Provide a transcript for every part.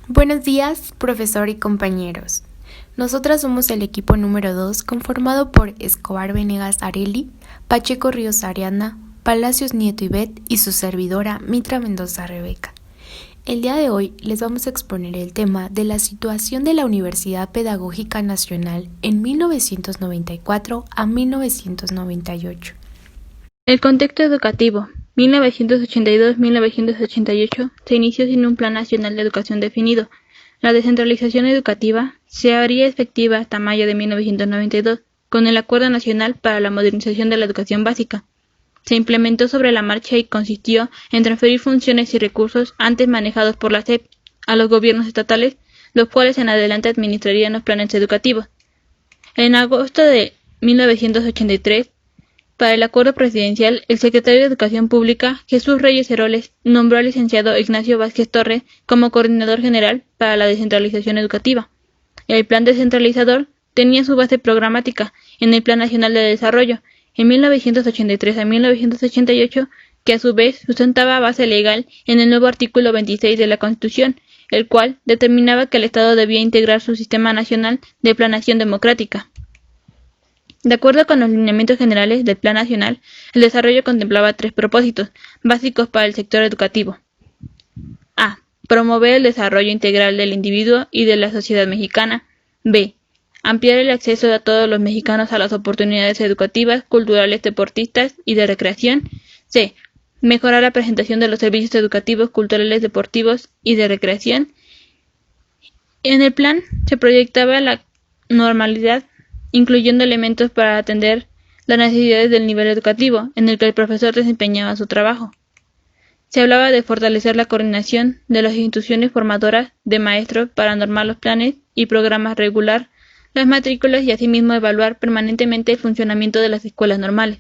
Buenos días, profesor y compañeros. Nosotras somos el equipo número 2, conformado por Escobar Venegas Areli, Pacheco Ríos Ariana, Palacios Nieto Ivette y su servidora Mitra Mendoza Rebeca. El día de hoy les vamos a exponer el tema de la situación de la Universidad Pedagógica Nacional en 1994 a 1998. El contexto educativo. 1982-1988 se inició sin un Plan Nacional de Educación definido. La descentralización educativa se haría efectiva hasta mayo de 1992, con el Acuerdo Nacional para la Modernización de la Educación Básica. Se implementó sobre la marcha y consistió en transferir funciones y recursos antes manejados por la SEP a los gobiernos estatales, los cuales en adelante administrarían los planes educativos. En agosto de 1983, para el acuerdo presidencial, el secretario de Educación Pública, Jesús Reyes Heroles, nombró al licenciado Ignacio Vázquez Torre como coordinador general para la descentralización educativa. El plan descentralizador tenía su base programática en el Plan Nacional de Desarrollo, en 1983 a 1988, que a su vez sustentaba base legal en el nuevo artículo 26 de la Constitución, el cual determinaba que el Estado debía integrar su sistema nacional de planación democrática. De acuerdo con los lineamientos generales del Plan Nacional, el desarrollo contemplaba 3 propósitos básicos para el sector educativo. A. Promover el desarrollo integral del individuo y de la sociedad mexicana. B. Ampliar el acceso de todos los mexicanos a las oportunidades educativas, culturales, deportistas y de recreación. C. Mejorar la presentación de los servicios educativos, culturales, deportivos y de recreación. En el plan se proyectaba la normalidad, incluyendo elementos para atender las necesidades del nivel educativo en el que el profesor desempeñaba su trabajo. Se hablaba de fortalecer la coordinación de las instituciones formadoras de maestros para normar los planes y programas, regular las matrículas y asimismo evaluar permanentemente el funcionamiento de las escuelas normales.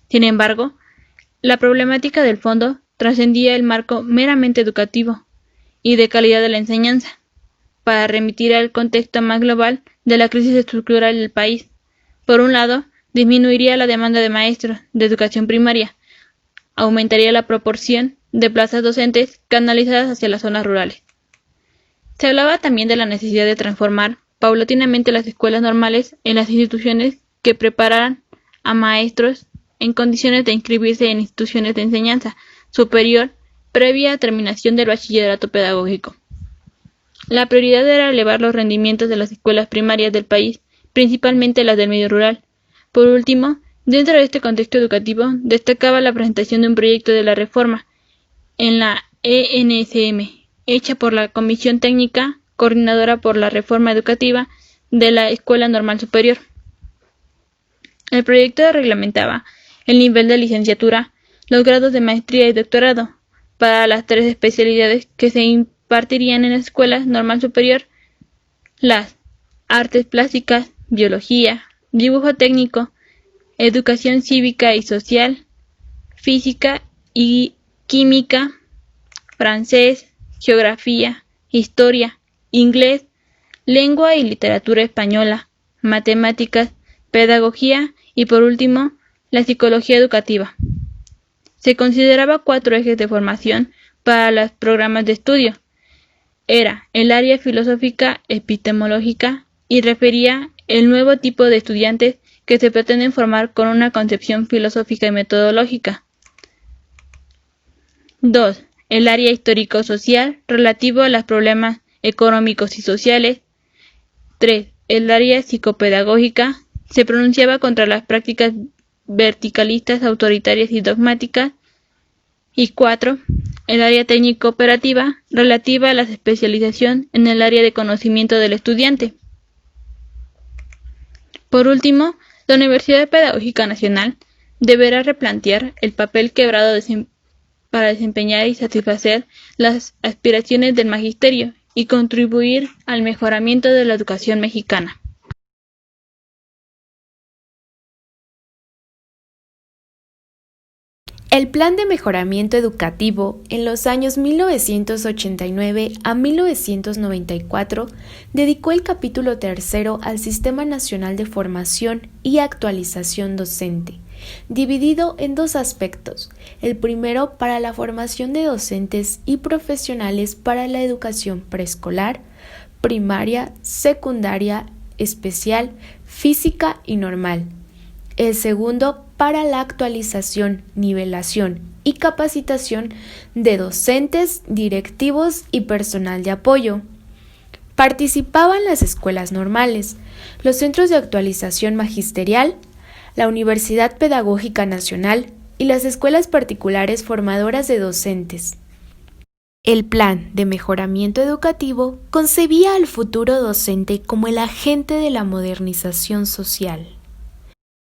Sin embargo, la problemática del fondo trascendía el marco meramente educativo y de calidad de la enseñanza, para remitir al contexto más global de la crisis estructural del país. Por un lado, disminuiría la demanda de maestros de educación primaria, aumentaría la proporción de plazas docentes canalizadas hacia las zonas rurales. Se hablaba también de la necesidad de transformar paulatinamente las escuelas normales en las instituciones que prepararan a maestros en condiciones de inscribirse en instituciones de enseñanza superior previa terminación del bachillerato pedagógico. La prioridad era elevar los rendimientos de las escuelas primarias del país, principalmente las del medio rural. Por último, dentro de este contexto educativo, destacaba la presentación de un proyecto de la reforma en la ENSM, hecha por la Comisión Técnica Coordinadora por la Reforma Educativa de la Escuela Normal Superior. El proyecto reglamentaba el nivel de licenciatura, los grados de maestría y doctorado para las 3 especialidades que se impartirían en la Escuela Normal Superior: las artes plásticas, biología, dibujo técnico, educación cívica y social, física y química, francés, geografía, historia, inglés, lengua y literatura española, matemáticas, pedagogía y, por último, la psicología educativa. Se consideraba 4 ejes de formación para los programas de estudio. Era el área filosófica epistemológica y refería el nuevo tipo de estudiantes que se pretenden formar con una concepción filosófica y metodológica. 2. El área histórico-social relativo a los problemas económicos y sociales. 3. El área psicopedagógica se pronunciaba contra las prácticas verticalistas, autoritarias y dogmáticas. Y 4. El área técnico-operativa relativa a la especialización en el área de conocimiento del estudiante. Por último, la Universidad Pedagógica Nacional deberá replantear el papel quebrado para desempeñar y satisfacer las aspiraciones del magisterio y contribuir al mejoramiento de la educación mexicana. El Plan de Mejoramiento Educativo en los años 1989 a 1994 dedicó el capítulo 3 al Sistema Nacional de Formación y Actualización Docente, dividido en dos aspectos. El primero para la formación de docentes y profesionales para la educación preescolar, primaria, secundaria, especial, física y normal. El segundo para la actualización, nivelación y capacitación de docentes, directivos y personal de apoyo. Participaban las escuelas normales, los centros de actualización magisterial, la Universidad Pedagógica Nacional y las escuelas particulares formadoras de docentes. El plan de mejoramiento educativo concebía al futuro docente como el agente de la modernización social.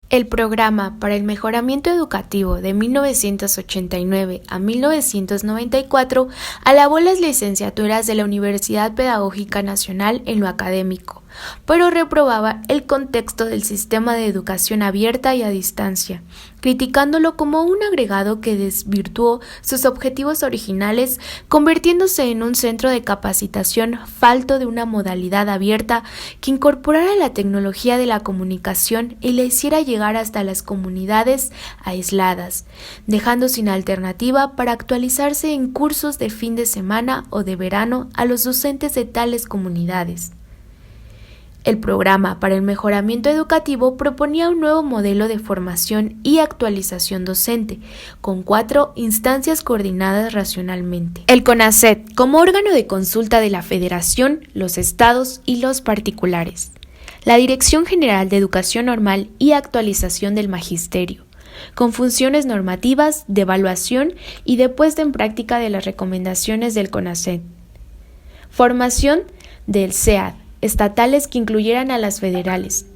El Programa para el Mejoramiento Educativo de 1989 a 1994 alabó las licenciaturas de la Universidad Pedagógica Nacional en lo académico, pero reprobaba el contexto del sistema de educación abierta y a distancia, criticándolo como un agregado que desvirtuó sus objetivos originales, convirtiéndose en un centro de capacitación falto de una modalidad abierta que incorporara la tecnología de la comunicación y le hiciera llegar hasta las comunidades aisladas, dejando sin alternativa para actualizarse en cursos de fin de semana o de verano a los docentes de tales comunidades. El Programa para el Mejoramiento Educativo proponía un nuevo modelo de formación y actualización docente, con 4 instancias coordinadas racionalmente. El CONACYT, como órgano de consulta de la Federación, los estados y los particulares. La Dirección General de Educación Normal y Actualización del Magisterio, con funciones normativas, de evaluación y de puesta en práctica de las recomendaciones del CONACYT. Formación del CEAD, estatales que incluyeran a las federales.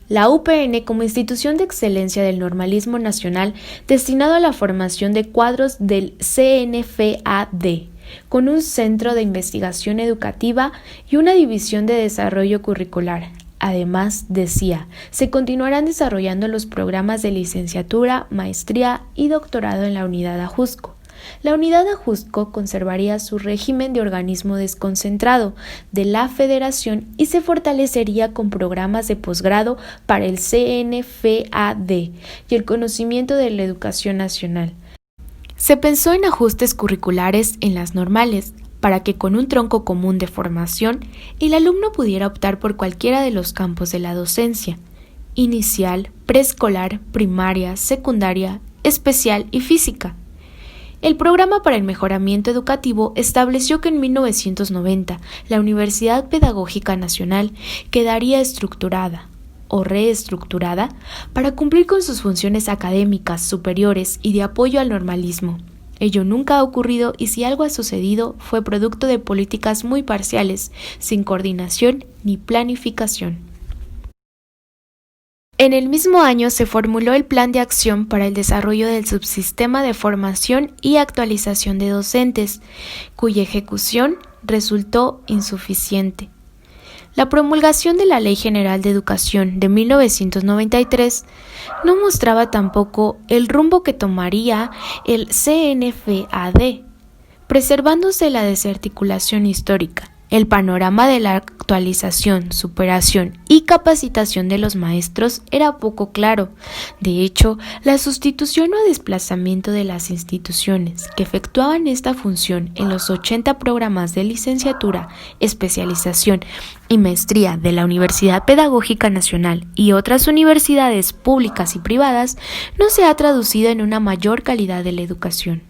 La UPN como institución de excelencia del normalismo nacional destinado a la formación de cuadros del CNFAD, con un centro de investigación educativa y una división de desarrollo curricular. Además, decía, se continuarán desarrollando los programas de licenciatura, maestría y doctorado en la unidad Ajusco. La unidad Ajusco conservaría su régimen de organismo desconcentrado de la Federación y se fortalecería con programas de posgrado para el CNFAD y el conocimiento de la educación nacional. Se pensó en ajustes curriculares en las normales, para que con un tronco común de formación el alumno pudiera optar por cualquiera de los campos de la docencia, inicial, preescolar, primaria, secundaria, especial y física. El Programa para el Mejoramiento Educativo estableció que en 1990 la Universidad Pedagógica Nacional quedaría estructurada o reestructurada para cumplir con sus funciones académicas superiores y de apoyo al normalismo. Ello nunca ha ocurrido y si algo ha sucedido fue producto de políticas muy parciales, sin coordinación ni planificación. En el mismo año se formuló el Plan de Acción para el Desarrollo del Subsistema de Formación y Actualización de Docentes, cuya ejecución resultó insuficiente. La promulgación de la Ley General de Educación de 1993 no mostraba tampoco el rumbo que tomaría el CNFAD, preservándose la desarticulación histórica. El panorama de la actualización, superación y capacitación de los maestros era poco claro. De hecho, la sustitución o desplazamiento de las instituciones que efectuaban esta función en los 80 programas de licenciatura, especialización y maestría de la Universidad Pedagógica Nacional y otras universidades públicas y privadas no se ha traducido en una mayor calidad de la educación.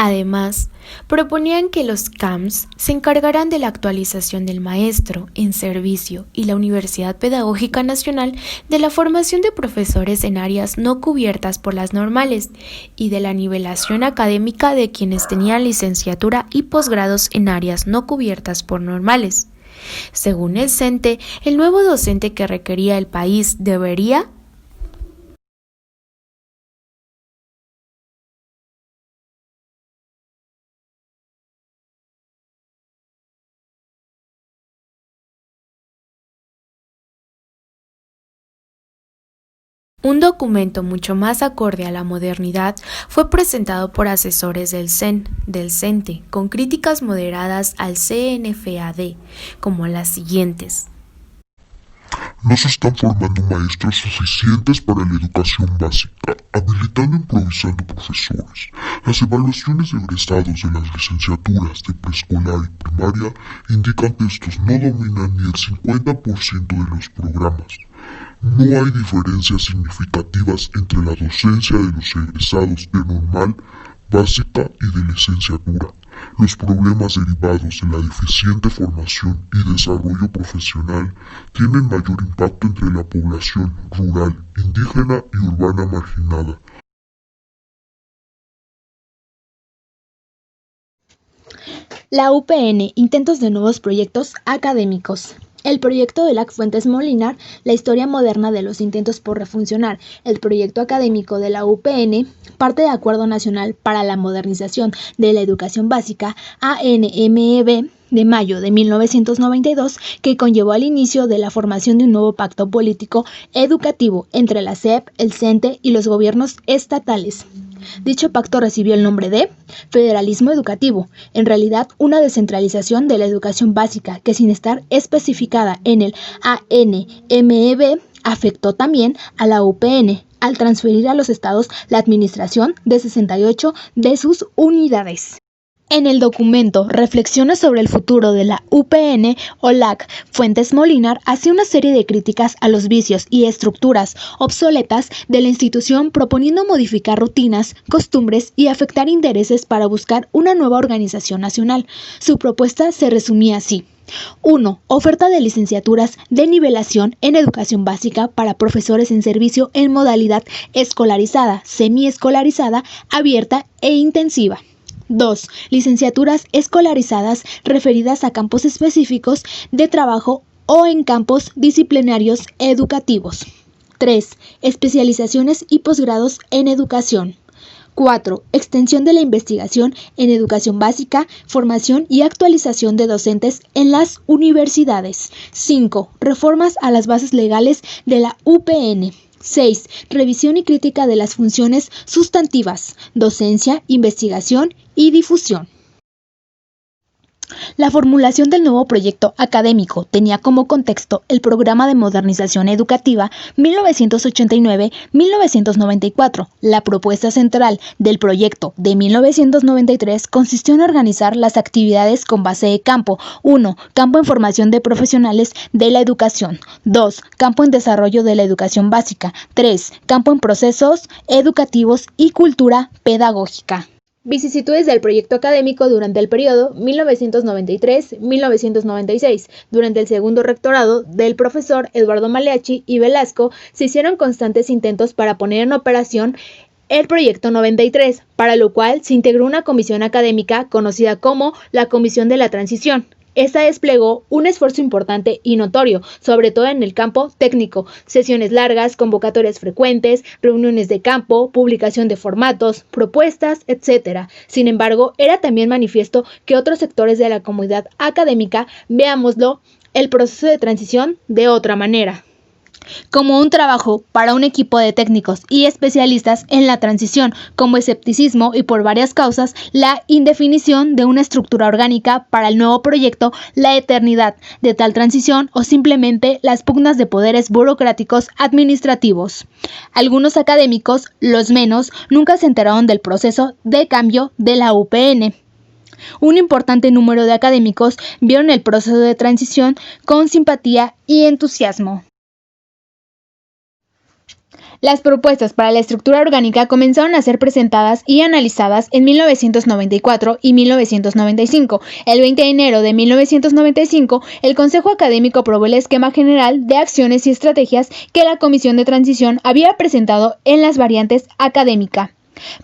Además, proponían que los CAMS se encargaran de la actualización del maestro en servicio y la Universidad Pedagógica Nacional de la formación de profesores en áreas no cubiertas por las normales y de la nivelación académica de quienes tenían licenciatura y posgrados en áreas no cubiertas por normales. Según el CENTE, el nuevo docente que requería el país debería un documento mucho más acorde a la modernidad fue presentado por asesores del CENTE, con críticas moderadas al CNFAD, como las siguientes. No se están formando maestros suficientes para la educación básica, habilitando e improvisando profesores. Las evaluaciones de egresados de las licenciaturas de preescolar y primaria indican que estos no dominan ni el 50% de los programas. No hay diferencias significativas entre la docencia de los egresados de normal, básica y de licenciatura. Los problemas derivados de la deficiente formación y desarrollo profesional tienen mayor impacto entre la población rural, indígena y urbana marginada. La UPN, intentos de nuevos proyectos académicos. El proyecto de LAC Fuentes Molinar, la historia moderna de los intentos por refuncionar. El proyecto académico de la UPN, parte de Acuerdo Nacional para la Modernización de la Educación Básica, ANMEB, de mayo de 1992, que conllevó al inicio de la formación de un nuevo pacto político educativo entre la SEP, el CENTE y los gobiernos estatales. Dicho pacto recibió el nombre de Federalismo Educativo, en realidad una descentralización de la educación básica que, sin estar especificada en el ANMEB, afectó también a la UPN al transferir a los estados la administración de 68 de sus unidades. En el documento Reflexiones sobre el futuro de la UPN o LAC, Fuentes Molinar hace una serie de críticas a los vicios y estructuras obsoletas de la institución, proponiendo modificar rutinas, costumbres y afectar intereses para buscar una nueva organización nacional. Su propuesta se resumía así. 1. Oferta de licenciaturas de nivelación en educación básica para profesores en servicio en modalidad escolarizada, semiescolarizada, abierta e intensiva. 2. Licenciaturas escolarizadas referidas a campos específicos de trabajo o en campos disciplinarios educativos. 3. Especializaciones y posgrados en educación. 4. Extensión de la investigación en educación básica, formación y actualización de docentes en las universidades. 5. Reformas a las bases legales de la UPN. 6. Revisión y crítica de las funciones sustantivas, docencia, investigación y difusión. La formulación del nuevo proyecto académico tenía como contexto el Programa de Modernización Educativa 1989-1994. La propuesta central del proyecto de 1993 consistió en organizar las actividades con base de campo. 1. Campo en formación de profesionales de la educación. 2. Campo en desarrollo de la educación básica. 3. Campo en procesos educativos y cultura pedagógica. Vicisitudes del proyecto académico durante el periodo 1993-1996. Durante el segundo rectorado del profesor Eduardo Maleachy y Velasco, se hicieron constantes intentos para poner en operación el proyecto 93, para lo cual se integró una comisión académica conocida como la Comisión de la Transición. Esta desplegó un esfuerzo importante y notorio, sobre todo en el campo técnico, sesiones largas, convocatorias frecuentes, reuniones de campo, publicación de formatos, propuestas, etc. Sin embargo, era también manifiesto que otros sectores de la comunidad académica, veámoslo, el proceso de transición de otra manera. Como un trabajo para un equipo de técnicos y especialistas en la transición, como escepticismo y por varias causas, la indefinición de una estructura orgánica para el nuevo proyecto, la eternidad de tal transición o simplemente las pugnas de poderes burocráticos administrativos. Algunos académicos, los menos, nunca se enteraron del proceso de cambio de la UPN. Un importante número de académicos vieron el proceso de transición con simpatía y entusiasmo. Las propuestas para la estructura orgánica comenzaron a ser presentadas y analizadas en 1994 y 1995. El 20 de enero de 1995, el Consejo Académico aprobó el esquema general de acciones y estrategias que la Comisión de Transición había presentado en las variantes académica.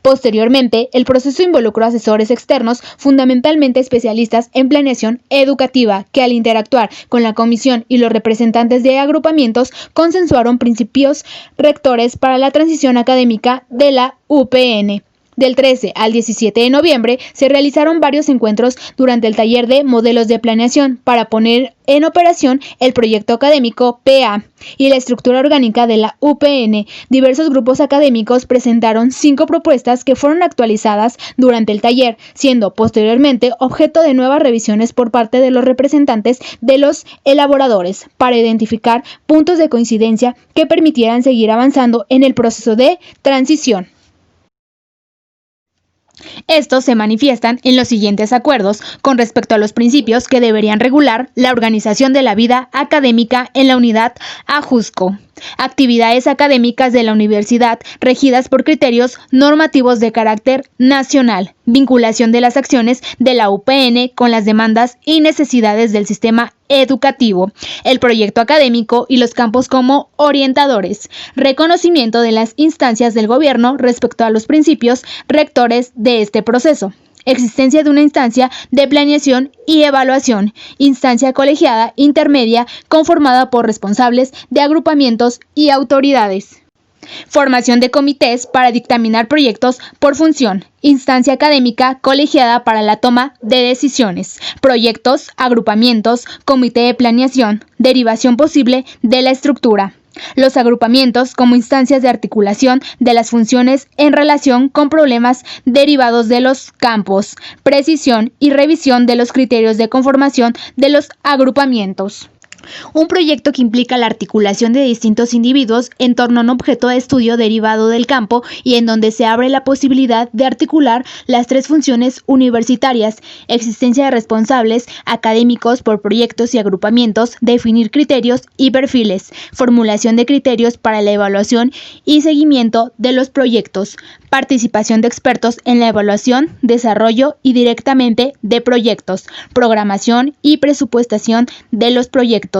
Posteriormente, el proceso involucró asesores externos, fundamentalmente especialistas en planeación educativa, que al interactuar con la comisión y los representantes de agrupamientos, consensuaron principios rectores para la transición académica de la UPN. Del 13 al 17 de noviembre se realizaron varios encuentros durante el taller de modelos de planeación para poner en operación el proyecto académico PA y la estructura orgánica de la UPN. Diversos grupos académicos presentaron 5 propuestas que fueron actualizadas durante el taller, siendo posteriormente objeto de nuevas revisiones por parte de los representantes de los elaboradores para identificar puntos de coincidencia que permitieran seguir avanzando en el proceso de transición. Estos se manifiestan en los siguientes acuerdos con respecto a los principios que deberían regular la organización de la vida académica en la unidad Ajusco. Actividades académicas de la universidad regidas por criterios normativos de carácter nacional. Vinculación de las acciones de la UPN con las demandas y necesidades del sistema educativo, el proyecto académico y los campos como orientadores. Reconocimiento de las instancias del gobierno respecto a los principios rectores de este proceso. Existencia de una instancia de planeación y evaluación, instancia colegiada intermedia conformada por responsables de agrupamientos y autoridades. Formación de comités para dictaminar proyectos por función, instancia académica colegiada para la toma de decisiones, proyectos, agrupamientos, comité de planeación, derivación posible de la estructura. Los agrupamientos como instancias de articulación de las funciones en relación con problemas derivados de los campos, precisión y revisión de los criterios de conformación de los agrupamientos. Un proyecto que implica la articulación de distintos individuos en torno a un objeto de estudio derivado del campo y en donde se abre la posibilidad de articular las 3 funciones universitarias: existencia de responsables académicos por proyectos y agrupamientos, definir criterios y perfiles, formulación de criterios para la evaluación y seguimiento de los proyectos, participación de expertos en la evaluación, desarrollo y directamente de proyectos, programación y presupuestación de los proyectos,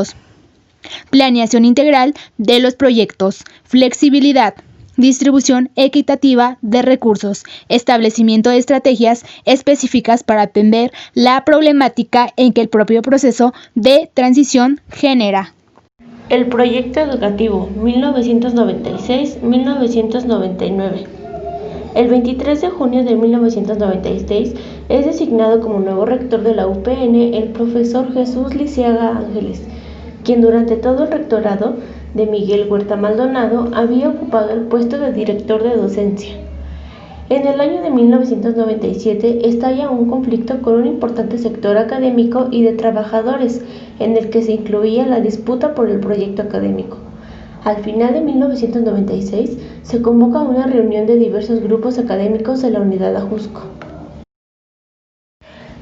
planeación integral de los proyectos, flexibilidad, distribución equitativa de recursos, establecimiento de estrategias específicas para atender la problemática en que el propio proceso de transición genera. El proyecto educativo 1996-1999. El 23 de junio de 1996 es designado como nuevo rector de la UPN el profesor Jesús Lisiaga Ángeles, quien durante todo el rectorado de Miguel Huerta Maldonado había ocupado el puesto de director de docencia. En el año de 1997 estalla un conflicto con un importante sector académico y de trabajadores, en el que se incluía la disputa por el proyecto académico. Al final de 1996 se convoca una reunión de diversos grupos académicos de la unidad Ajusco.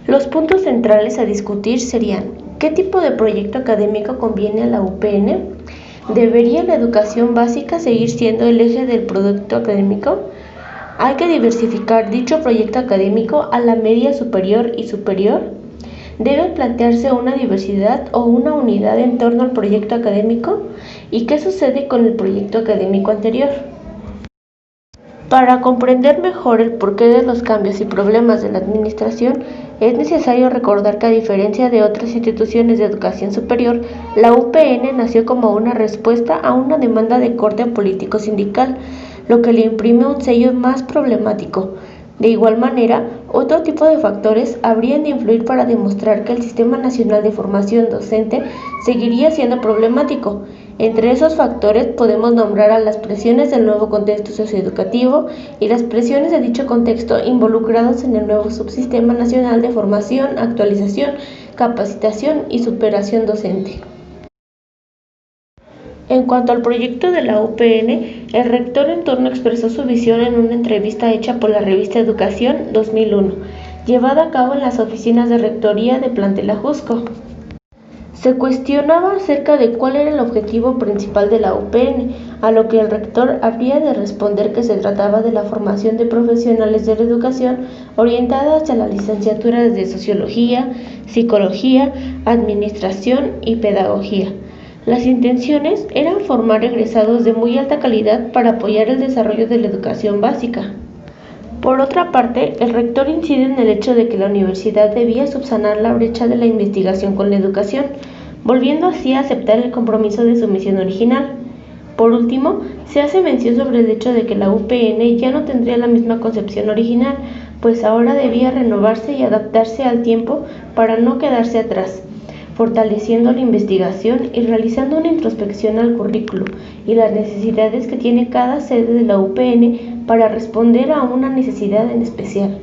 Los puntos centrales a discutir serían: ¿qué tipo de proyecto académico conviene a la UPN? ¿Debería la educación básica seguir siendo el eje del proyecto académico? ¿Hay que diversificar dicho proyecto académico a la media superior y superior? ¿Debe plantearse una diversidad o una unidad en torno al proyecto académico? ¿Y qué sucede con el proyecto académico anterior? Para comprender mejor el porqué de los cambios y problemas de la administración, es necesario recordar que, a diferencia de otras instituciones de educación superior, la UPN nació como una respuesta a una demanda de corte político-sindical, lo que le imprime un sello más problemático. De igual manera, otro tipo de factores habrían de influir para demostrar que el Sistema Nacional de Formación Docente seguiría siendo problemático. Entre esos factores podemos nombrar a las presiones del nuevo contexto socioeducativo y las presiones de dicho contexto involucrados en el nuevo Subsistema Nacional de Formación, Actualización, Capacitación y Superación Docente. En cuanto al proyecto de la UPN, el rector en turno expresó su visión en una entrevista hecha por la revista Educación 2001, llevada a cabo en las oficinas de rectoría de plantel Ajusco. Se cuestionaba acerca de cuál era el objetivo principal de la UPN, a lo que el rector habría de responder que se trataba de la formación de profesionales de la educación orientada hacia las licenciaturas de Sociología, Psicología, Administración y Pedagogía. Las intenciones eran formar egresados de muy alta calidad para apoyar el desarrollo de la educación básica. Por otra parte, el rector incide en el hecho de que la universidad debía subsanar la brecha de la investigación con la educación, volviendo así a aceptar el compromiso de su misión original. Por último, se hace mención sobre el hecho de que la UPN ya no tendría la misma concepción original, pues ahora debía renovarse y adaptarse al tiempo para no quedarse atrás, fortaleciendo la investigación y realizando una introspección al currículo y las necesidades que tiene cada sede de la UPN para responder a una necesidad en especial.